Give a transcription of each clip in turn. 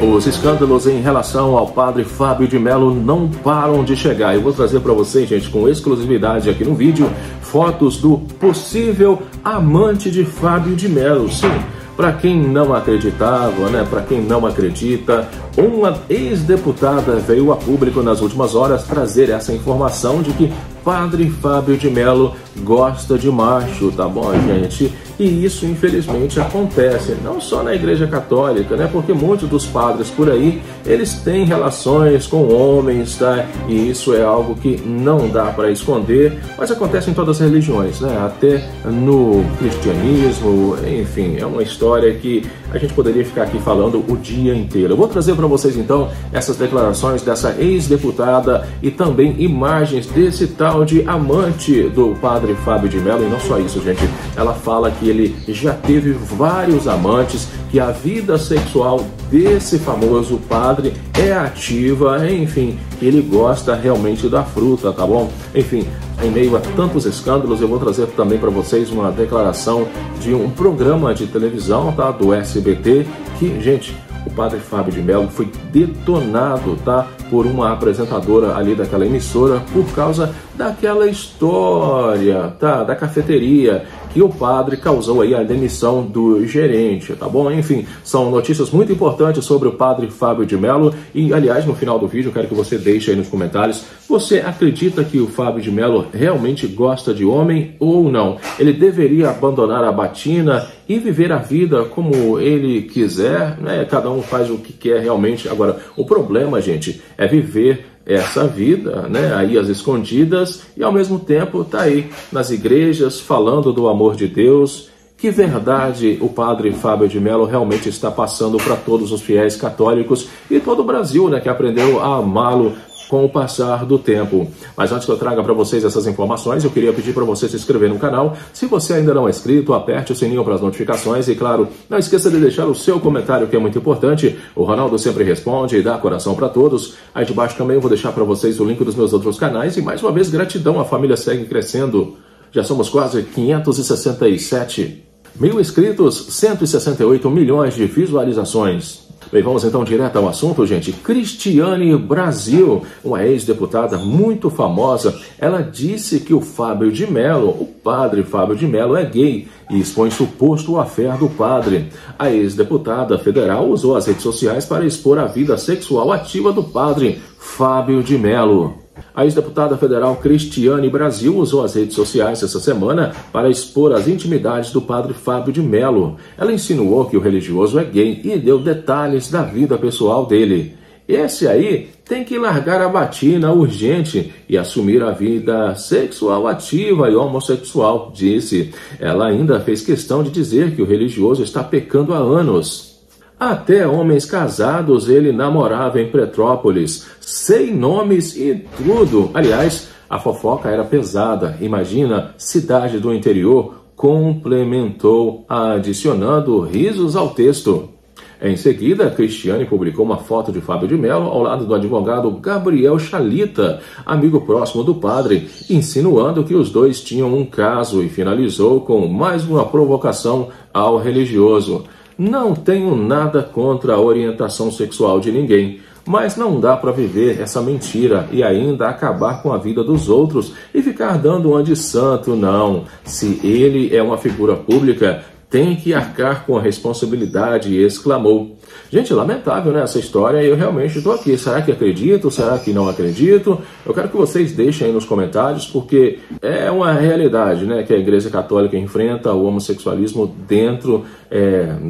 Os escândalos em relação ao padre Fábio de Mello não param de chegar. Eu vou trazer para vocês, gente, com exclusividade aqui no vídeo, fotos do possível amante de Fábio de Mello. Sim, para quem não acreditava, né? Para quem não acredita, uma ex-deputada veio a público nas últimas horas trazer essa informação de que padre Fábio de Mello gosta de macho, tá bom, gente? E isso, infelizmente, acontece, não só na Igreja Católica, né? Porque muitos dos padres por aí, eles têm relações com homens, tá? E isso é algo que não dá para esconder, mas acontece em todas as religiões, né? Até no cristianismo, enfim, é uma história que a gente poderia ficar aqui falando o dia inteiro. Eu vou trazer para vocês, então, essas declarações dessa ex-deputada e também imagens desse tal de amante do padre Fábio de Mello. E não só isso, gente, ela fala que ele já teve vários amantes, que a vida sexual desse famoso padre é ativa, enfim, que ele gosta realmente da fruta, tá bom? Enfim, em meio a tantos escândalos, eu vou trazer também para vocês uma declaração de um programa de televisão, tá, do SBT, que, gente, o padre Fábio de Mello foi detonado, tá, por uma apresentadora ali daquela emissora por causa daquela história, tá, da cafeteria, que o padre causou aí a demissão do gerente, tá bom? Enfim, são notícias muito importantes sobre o padre Fábio de Mello e, aliás, no final do vídeo, eu quero que você deixe aí nos comentários, você acredita que o Fábio de Mello realmente gosta de homem ou não? Ele deveria abandonar a batina e viver a vida como ele quiser, né? Cada um faz o que quer realmente. Agora, o problema, gente, é viver essa vida, né, aí às escondidas, e ao mesmo tempo tá aí nas igrejas falando do amor de Deus. Que verdade o padre Fábio de Mello realmente está passando para todos os fiéis católicos e todo o Brasil, né, que aprendeu a amá-lo com o passar do tempo. Mas antes que eu traga para vocês essas informações, eu queria pedir para você se inscrever no canal. Se você ainda não é inscrito, aperte o sininho para as notificações e, claro, não esqueça de deixar o seu comentário, que é muito importante. O Ronaldo sempre responde e dá coração para todos. Aí de baixo também eu vou deixar para vocês o link dos meus outros canais. E mais uma vez, gratidão, a família segue crescendo. Já somos quase 567 mil inscritos, 168 milhões de visualizações. Bem, vamos então direto ao assunto, gente. Cristiane Brasil, uma ex-deputada muito famosa, ela disse que o Fábio de Mello, o padre Fábio de Mello, é gay e expõe suposto affair do padre. A ex-deputada federal usou as redes sociais para expor a vida sexual ativa do padre Fábio de Mello. A ex-deputada federal Cristiane Brasil usou as redes sociais essa semana para expor as intimidades do padre Fábio de Mello. Ela insinuou que o religioso é gay e deu detalhes da vida pessoal dele. Esse aí tem que largar a batina urgente e assumir a vida sexual ativa e homossexual, disse. Ela ainda fez questão de dizer que o religioso está pecando há anos. Até homens casados ele namorava em Petrópolis, sem nomes e tudo. Aliás, a fofoca era pesada. Imagina, cidade do interior, complementou, adicionando risos ao texto. Em seguida, Cristiane publicou uma foto de Fábio de Mello ao lado do advogado Gabriel Chalita, amigo próximo do padre, insinuando que os dois tinham um caso e finalizou com mais uma provocação ao religioso. Não tenho nada contra a orientação sexual de ninguém, mas não dá para viver essa mentira e ainda acabar com a vida dos outros e ficar dando uma de santo, não. Se ele é uma figura pública, tem que arcar com a responsabilidade, exclamou. Gente, lamentável, né, essa história, e eu realmente estou aqui. Será que acredito? Será que não acredito? Eu quero que vocês deixem aí nos comentários, porque é uma realidade, né, que a Igreja Católica enfrenta o homossexualismo dentro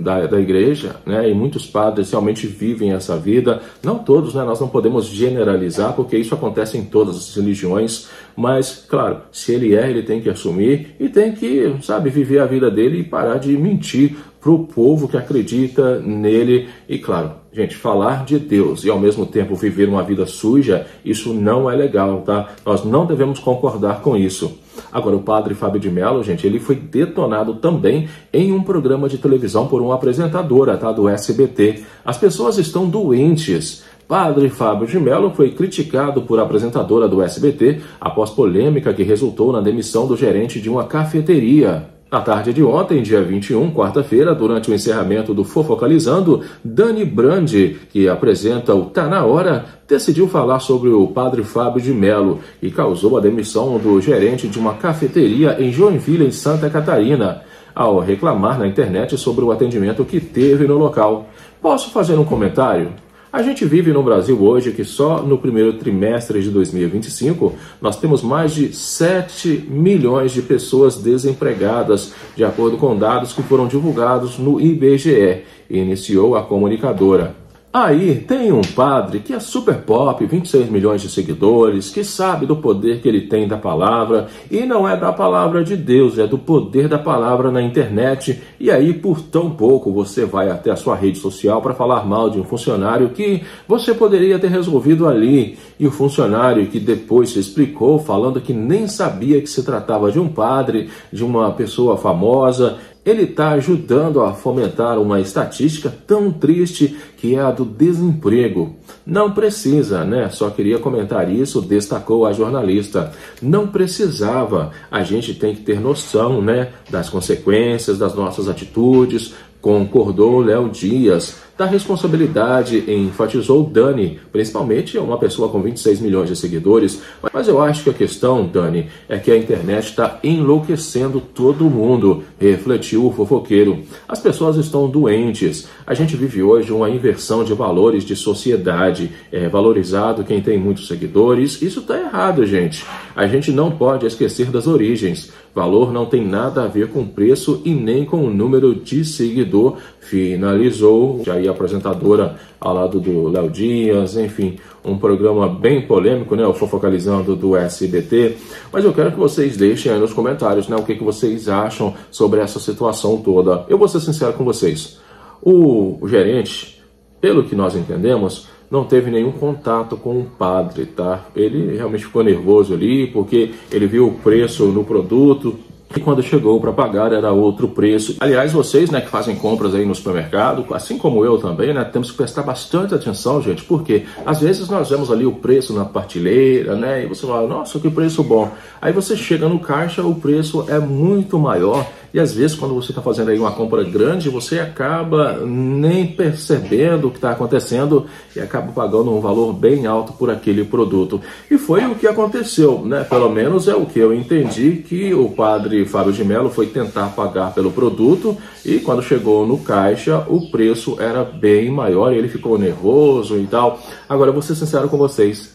da igreja, né, e muitos padres realmente vivem essa vida. Não todos, né, nós não podemos generalizar, porque isso acontece em todas as religiões, mas, claro, se ele tem que assumir e tem que, sabe, viver a vida dele e parar de mentir para o povo que acredita nele. E claro, gente, falar de Deus e ao mesmo tempo viver uma vida suja, isso não é legal, tá? Nós não devemos concordar com isso. Agora, o padre Fábio de Mello, gente, ele foi detonado também em um programa de televisão por uma apresentadora, tá, do SBT. As pessoas estão doentes. Padre Fábio de Mello foi criticado por apresentadora do SBT após polêmica que resultou na demissão do gerente de uma cafeteria. Na tarde de ontem, dia 21, quarta-feira, durante o encerramento do Fofocalizando, Dani Brandi, que apresenta o Tá Na Hora, decidiu falar sobre o padre Fábio de Mello e causou a demissão do gerente de uma cafeteria em Joinville, em Santa Catarina, ao reclamar na internet sobre o atendimento que teve no local. Posso fazer um comentário? A gente vive no Brasil hoje que só no primeiro trimestre de 2025 nós temos mais de 7 milhões de pessoas desempregadas, de acordo com dados que foram divulgados no IBGE, iniciou a comunicadora. Aí tem um padre que é super pop, 26 milhões de seguidores, que sabe do poder que ele tem da palavra, e não é da palavra de Deus, é do poder da palavra na internet, e aí por tão pouco você vai até a sua rede social para falar mal de um funcionário que você poderia ter resolvido ali, e o funcionário que depois se explicou falando que nem sabia que se tratava de um padre, de uma pessoa famosa. Ele está ajudando a fomentar uma estatística tão triste que é a do desemprego. Não precisa, né? Só queria comentar isso, destacou a jornalista. Não precisava. A gente tem que ter noção, né, das consequências das nossas atitudes, concordou Léo Dias. Da responsabilidade, enfatizou Dani, principalmente uma pessoa com 26 milhões de seguidores. Mas eu acho que a questão, Dani, é que a internet está enlouquecendo todo mundo, refletiu o fofoqueiro. As pessoas estão doentes. A gente vive hoje uma inversão de valores de sociedade. É valorizado quem tem muitos seguidores. Isso está errado, gente. A gente não pode esquecer das origens. Valor não tem nada a ver com preço e nem com o número de seguidor, finalizou a apresentadora ao lado do Léo Dias, enfim, um programa bem polêmico, né, o Fofocalizando do SBT, mas eu quero que vocês deixem aí nos comentários, né, o que vocês acham sobre essa situação toda. Eu vou ser sincero com vocês, o gerente, pelo que nós entendemos, não teve nenhum contato com o padre, tá? Ele realmente ficou nervoso ali, porque ele viu o preço no produto, e quando chegou para pagar era outro preço. Aliás, vocês, né, que fazem compras aí no supermercado, assim como eu também, né, temos que prestar bastante atenção, gente, porque às vezes nós vemos ali o preço na prateleira, né, e você fala, nossa, que preço bom. Aí você chega no caixa, o preço é muito maior, e às vezes quando você está fazendo aí uma compra grande, você acaba nem percebendo o que está acontecendo e acaba pagando um valor bem alto por aquele produto. E foi o que aconteceu, né? Pelo menos é o que eu entendi, que o padre Fábio de Mello foi tentar pagar pelo produto e quando chegou no caixa o preço era bem maior e ele ficou nervoso e tal. Agora, vou ser sincero com vocês,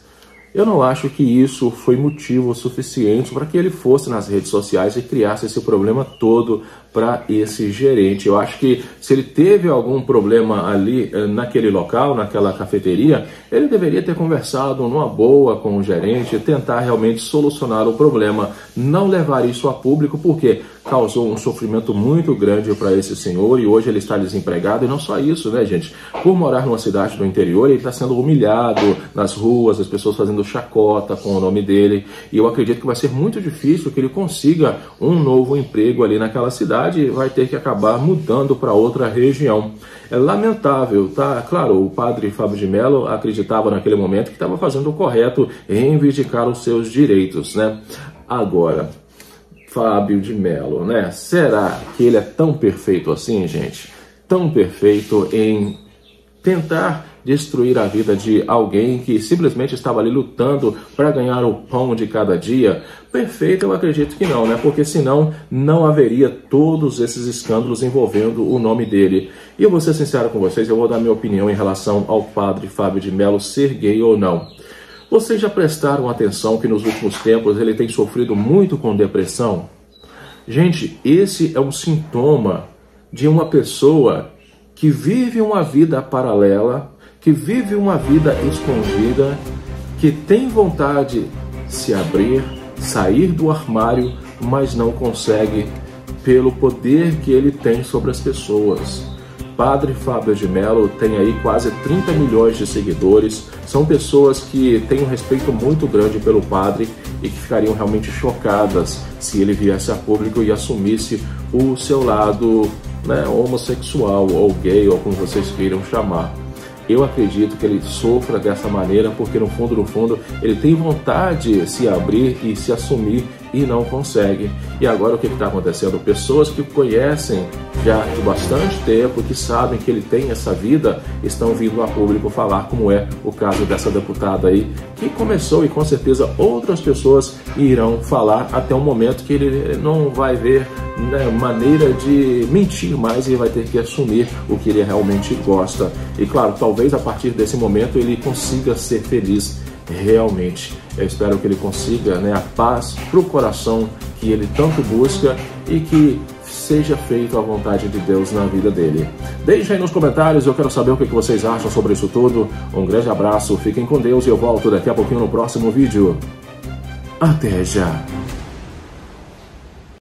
eu não acho que isso foi motivo suficiente para que ele fosse nas redes sociais e criasse esse problema todo para esse gerente. Eu acho que se ele teve algum problema ali naquele local, naquela cafeteria, ele deveria ter conversado numa boa com o gerente, tentar realmente solucionar o problema, não levar isso a público, porque causou um sofrimento muito grande para esse senhor e hoje ele está desempregado. E não só isso, né, gente? Por morar numa cidade do interior, ele está sendo humilhado nas ruas, as pessoas fazendo chacota com o nome dele, e eu acredito que vai ser muito difícil que ele consiga um novo emprego ali naquela cidade e vai ter que acabar mudando para outra região. É lamentável, tá? Claro, o padre Fábio de Mello acreditava naquele momento que estava fazendo o correto em reivindicar os seus direitos, né? Agora, Fábio de Mello, né? Será que ele é tão perfeito assim, gente? Tão perfeito em tentar destruir a vida de alguém que simplesmente estava ali lutando para ganhar o pão de cada dia? Perfeito, eu acredito que não, né? Porque senão não haveria todos esses escândalos envolvendo o nome dele. E eu vou ser sincero com vocês, eu vou dar minha opinião em relação ao padre Fábio de Mello ser gay ou não. Vocês já prestaram atenção que nos últimos tempos ele tem sofrido muito com depressão? Gente, esse é um sintoma de uma pessoa que vive uma vida paralela, que vive uma vida escondida, que tem vontade de se abrir, sair do armário, mas não consegue pelo poder que ele tem sobre as pessoas. Padre Fábio de Mello tem aí quase 30 milhões de seguidores, são pessoas que têm um respeito muito grande pelo padre e que ficariam realmente chocadas se ele viesse a público e assumisse o seu lado, né, homossexual ou gay, ou como vocês queiram chamar. Eu acredito que ele sofra dessa maneira porque no fundo, ele tem vontade de se abrir e se assumir e não consegue. E agora o que está acontecendo? Pessoas que conhecem já de bastante tempo, que sabem que ele tem essa vida, estão vindo a público falar, como é o caso dessa deputada aí, que começou, e com certeza outras pessoas irão falar até um momento que ele não vai ver, né, maneira de mentir mais e vai ter que assumir o que ele realmente gosta. E claro, talvez a partir desse momento ele consiga ser feliz realmente. Eu espero que ele consiga, né, a paz para o coração que ele tanto busca e que seja feito a vontade de Deus na vida dele. Deixa aí nos comentários, eu quero saber o que vocês acham sobre isso tudo. Um grande abraço, fiquem com Deus e eu volto daqui a pouquinho no próximo vídeo. Até já!